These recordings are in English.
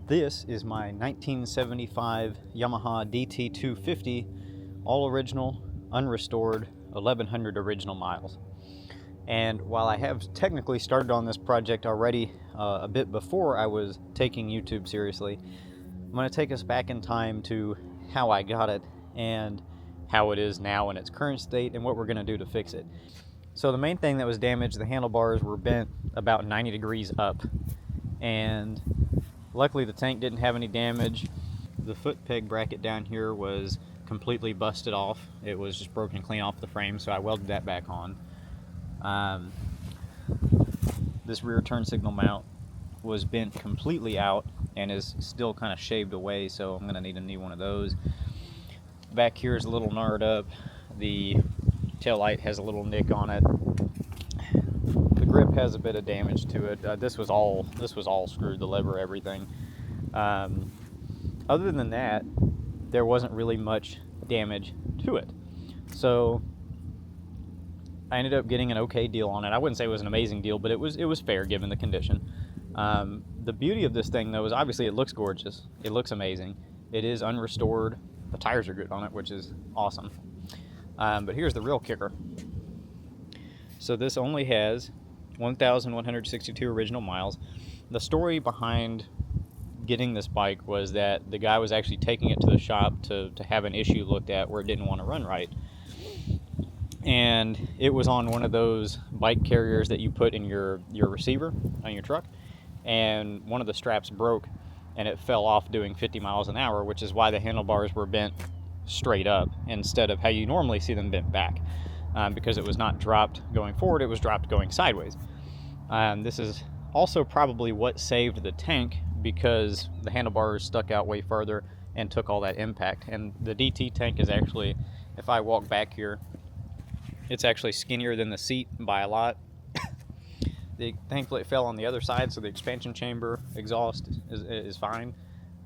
This is my 1975 Yamaha DT250, all original, unrestored, 1100 original miles. And while I have technically started on this project already a bit before I was taking YouTube seriously, I'm going to take us back in time to how I got it and how it is now in its current state and what we're going to do to fix it. So the main thing that was damaged, the handlebars were bent about 90 degrees up, and luckily the tank didn't have any damage. The foot peg bracket down here was completely busted off. It was just broken clean off the frame, so I welded that back on. This rear turn signal mount was bent completely out and is still kind of shaved away, so I'm going to need a new one of those. Back here is a little gnarred up. The tail light has a little nick on it. The grip has a bit of damage to it. This was all screwed, the lever, everything. Other than that, there wasn't really much damage to it. So I ended up getting an okay deal on it. I wouldn't say it was an amazing deal, but it was fair given the condition. The beauty of this thing, though, is obviously it looks gorgeous. It looks amazing. It is unrestored. The tires are good on it, which is awesome. But here's the real kicker. So this only has 1,162 original miles. The story behind getting this bike was that the guy was actually taking it to the shop to have an issue looked at where it didn't want to run right. And it was on one of those bike carriers that you put in your receiver on your truck, and one of the straps broke and it fell off doing 50 miles an hour, which is why the handlebars were bent straight up instead of how you normally see them bent back, because it was not dropped going forward, it was dropped going sideways. This is also probably what saved the tank, because the handlebars stuck out way further and took all that impact. And the DT tank is actually, if I walk back here, it's actually skinnier than the seat by a lot. Thankfully it fell on the other side, so the expansion chamber exhaust is fine.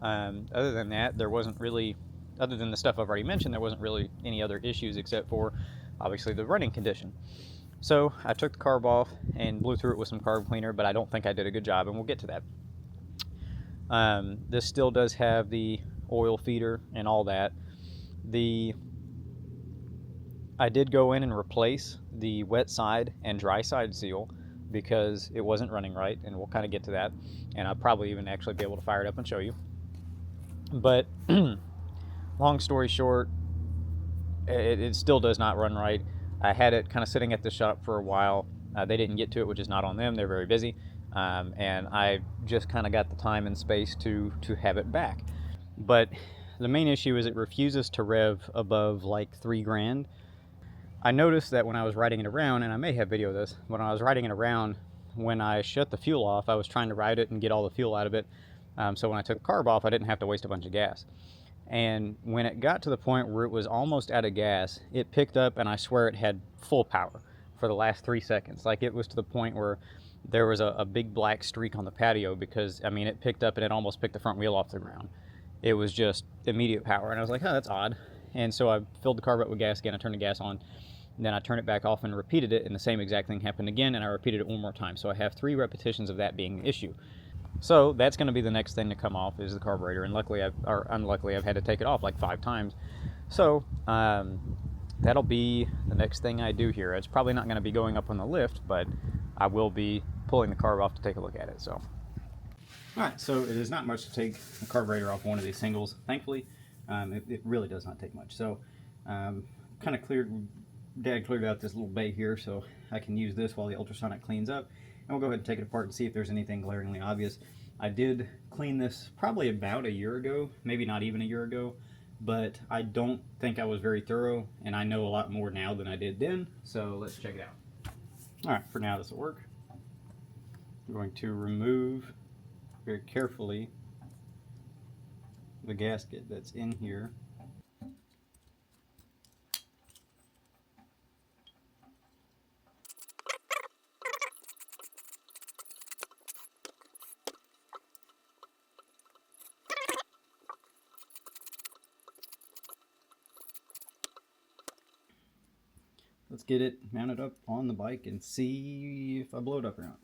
Other than that, there wasn't really, other than the stuff I've already mentioned, there wasn't really any other issues except for obviously the running condition. So I took the carb off and blew through it with some carb cleaner, but I don't think I did a good job, and we'll get to that. This still does have the oil feeder and all that. I did go in and replace the wet side and dry side seal because it wasn't running right, and we'll kind of get to that, and I'll probably even actually be able to fire it up and show you. But long story short, it still does not run right. I had it kind of sitting at the shop for a while. They didn't get to it, which is not on them. They're very busy. And I just kind of got the time and space to have it back. But the main issue is it refuses to rev above like 3 grand. I noticed that when I was riding it around, and I may have video of this, when I was riding it around, when I shut the fuel off, I was trying to ride it and get all the fuel out of it. So when I took the carb off, I didn't have to waste a bunch of gas. And when it got to the point where it was almost out of gas, it picked up, and I swear it had full power for the last 3 seconds. Like, it was to the point where there was a big black streak on the patio, because, I mean, it picked up and it almost picked the front wheel off the ground. It was just immediate power, and I was like, oh, that's odd. And so I filled the carb up with gas again, I turned the gas on, and then I turned it back off and repeated it, and the same exact thing happened again, and I repeated it one more time. So I have 3 repetitions of that being the issue. So that's going to be the next thing to come off, is the carburetor, and luckily, or unluckily, I've had to take it off like 5 times. So that'll be the next thing I do here. It's probably not going to be going up on the lift, but I will be pulling the carb off to take a look at it. So, all right, so it is not much to take the carburetor off one of these singles. Thankfully, it really does not take much. So kind of Dad cleared out this little bay here, so I can use this while the ultrasonic cleans up. And we'll go ahead and take it apart and see if there's anything glaringly obvious. I did clean this probably about a year ago, maybe not even a year ago, but I don't think I was very thorough, and I know a lot more now than I did then, so let's check it out. All right, for now this will work. I'm going to remove very carefully the gasket that's in here. Let's get it mounted up on the bike and see if I blow it up or not.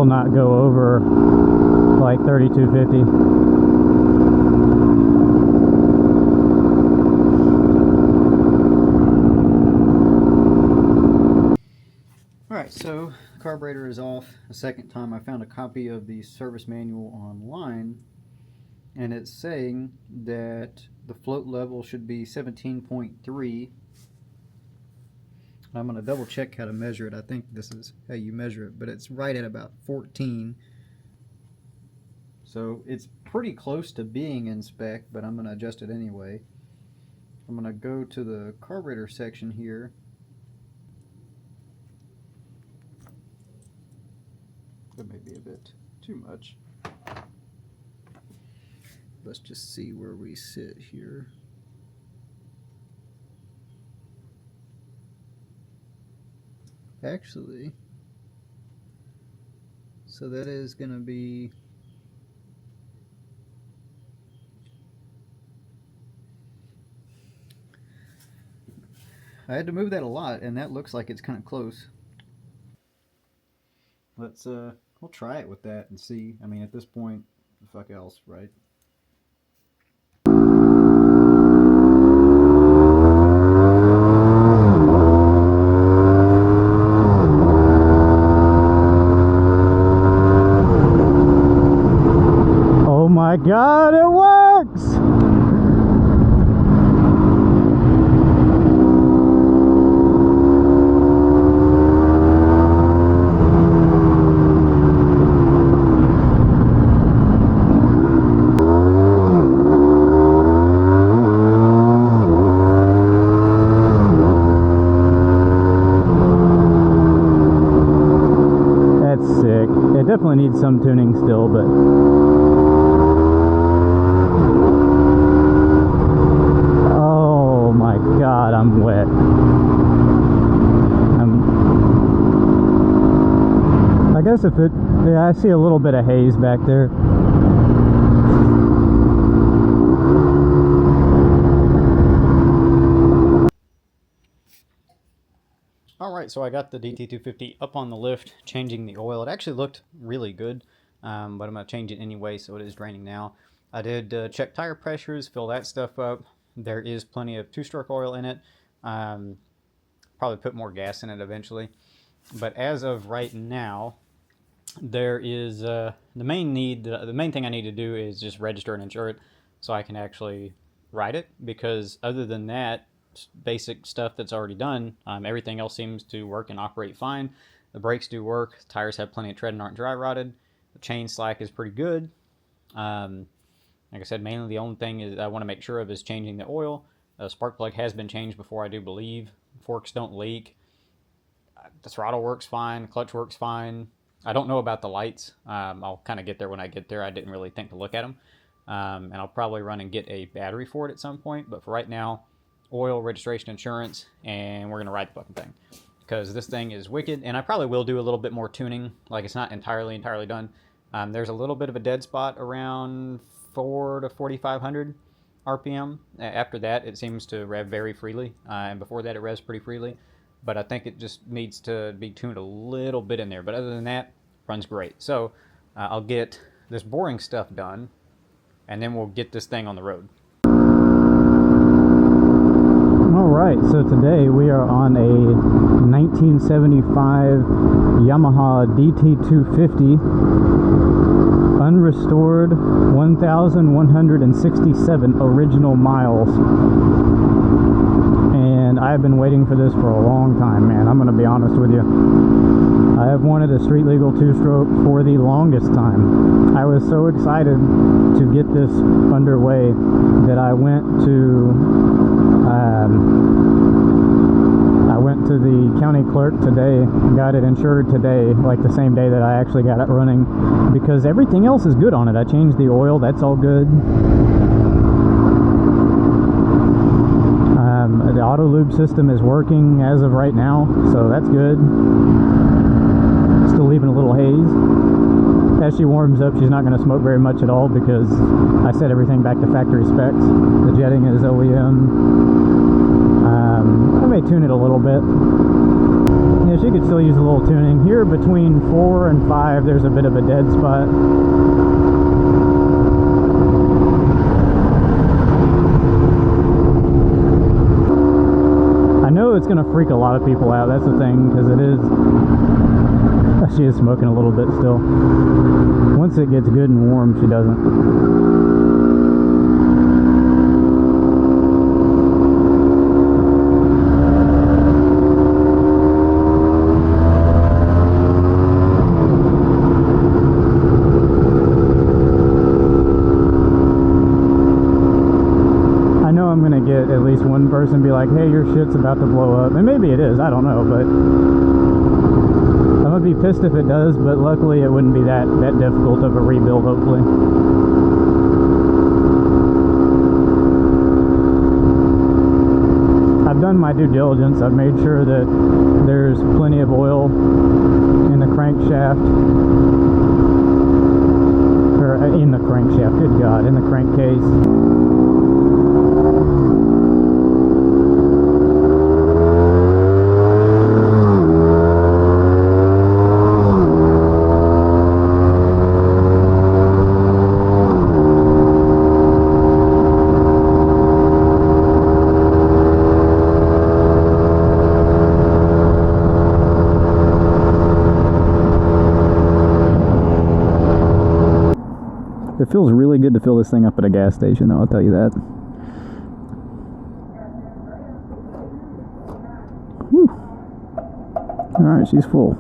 Not go over like 3250. Alright, so the carburetor is off a second time. I found a copy of the service manual online, and it's saying that the float level should be 17.3. I'm going to double check how to measure it. I think this is how you measure it, but it's right at about 14. So it's pretty close to being in spec, but I'm going to adjust it anyway. I'm going to go to the carburetor section here. That may be a bit too much. Let's just see where we sit here. Actually, so that is going to be I had to move that a lot, and that looks like it's kind of close. Let's we'll try it with that and see. I mean, at this point, the fuck else, right? Oh my God, it works! It definitely needs some tuning still, but oh my God, I'm wet. I guess if it, yeah, I see a little bit of haze back there. Alright, so I got the DT250 up on the lift, changing the oil. It actually looked really good, but I'm going to change it anyway, so it is draining now. I did check tire pressures, fill that stuff up. There is plenty of two-stroke oil in it. Probably put more gas in it eventually. But as of right now, there is the main thing I need to do is just register and insure it so I can actually ride it, because other than that, basic stuff that's already done, everything else seems to work and operate fine. The brakes do work, tires have plenty of tread and aren't dry rotted, the chain slack is pretty good. Like I said, mainly the only thing is I want to make sure of is changing the oil. The spark plug has been changed before, I do believe. Forks don't leak. The throttle works fine, clutch works fine. I don't know about the lights. I'll kind of get there when I get there. I didn't really think to look at them. And I'll probably run and get a battery for it at some point, but for right now, oil, registration, insurance, and we're going to ride the fucking thing. Because this thing is wicked, and I probably will do a little bit more tuning. Like, it's not entirely done. There's a little bit of a dead spot around 4 to 4,500 RPM. After that, it seems to rev very freely, and before that, it revs pretty freely. But I think it just needs to be tuned a little bit in there. But other than that, runs great. So I'll get this boring stuff done, and then we'll get this thing on the road. Alright, so today we are on a 1975 Yamaha DT250 unrestored 1,167 original miles. And I have been waiting for this for a long time, man. I'm going to be honest with you. I have wanted a street legal two-stroke for the longest time. I was so excited to get this underway that I went to the county clerk today, got it insured today, like the same day that I actually got it running, because everything else is good on it. I changed the oil, that's all good. The auto lube system is working as of right now, so that's good. Still leaving a little haze. As she warms up, she's not going to smoke very much at all because I set everything back to factory specs. The jetting is OEM. I may tune it a little bit. Yeah, she could still use a little tuning. Here between 4 and 5, there's a bit of a dead spot. I know it's going to freak a lot of people out, that's the thing, because it is... She is smoking a little bit still. Once it gets good and warm, she doesn't. I'm gonna get at least one person be like, hey, your shit's about to blow up. And maybe it is, I don't know, but I'm gonna be pissed if it does, but luckily it wouldn't be that difficult of a rebuild, hopefully. I've done my due diligence. I've made sure that there's plenty of oil in the crankshaft, or in the crankshaft, good God, in the crankcase. It feels really good to fill this thing up at a gas station, though, I'll tell you that. Whew. Alright, she's full.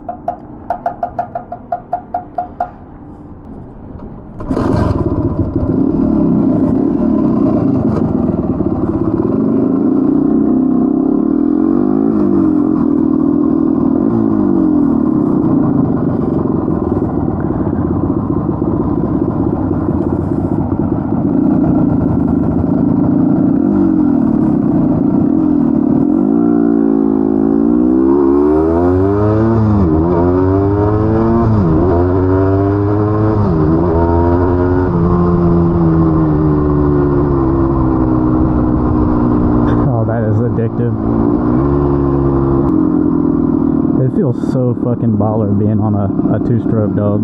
It feels so fucking baller being on a two-stroke, dog.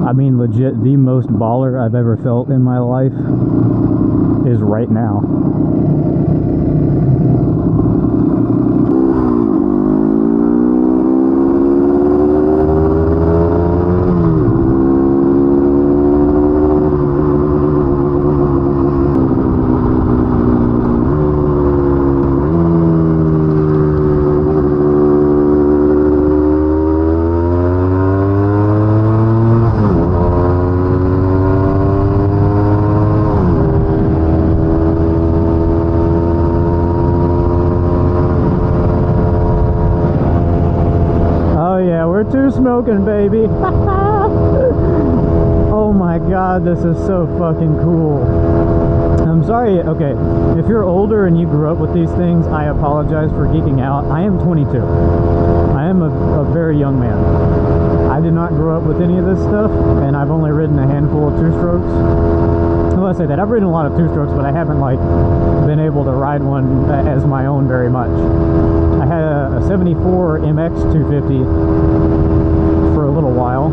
I mean, legit, the most baller I've ever felt in my life is right now. Two smoking, baby. Oh my god, this is so fucking cool. I'm sorry, okay, if you're older and you grew up with these things, I apologize for geeking out. I am 22. I am a very young man. I did not grow up with any of this stuff, and I've only ridden a handful of two-strokes. Well, I say that, I've ridden a lot of two-strokes, but I haven't, like, been able to ride one as my own very much. I had a 74 MX 250 for a little while.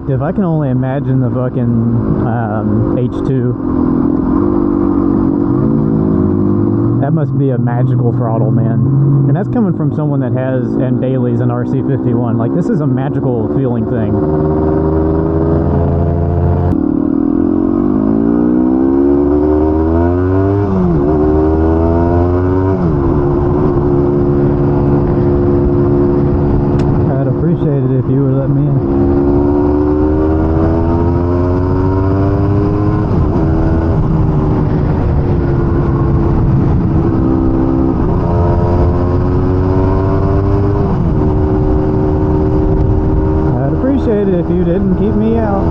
If I can only imagine the fucking H2, that must be a magical throttle, man. And that's coming from someone that has and dailies an RC51. Like, this is a magical feeling thing. I'd appreciate it if you would let me in. If you didn't keep me out.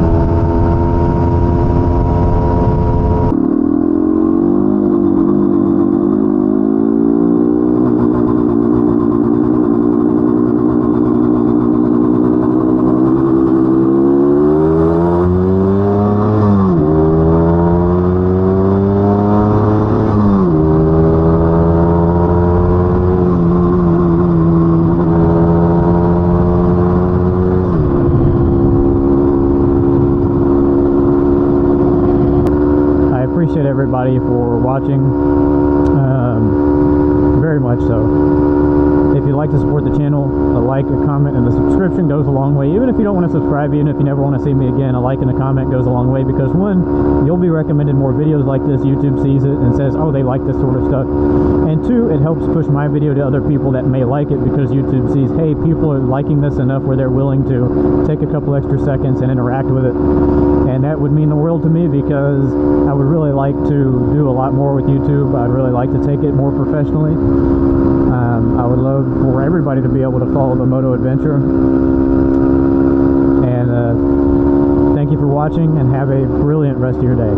Appreciate everybody for watching, very much so. If you'd like to support the channel, a like, a comment, and a subscription goes a long way. Even if you don't want to subscribe, even if you never want to see me again, a like and a comment goes a long way, because one, you'll be recommended more videos like this. YouTube sees it and says, oh, they like this sort of stuff. And two, it helps push my video to other people that may like it, because YouTube sees, hey, people are liking this enough where they're willing to take a couple extra seconds and interact with it. And that would mean the world to me, because I would really like to do a lot more with YouTube. I'd really like to take it more professionally. I would love for everybody to be able to follow the moto adventure. And thank you for watching, and have a brilliant rest of your day.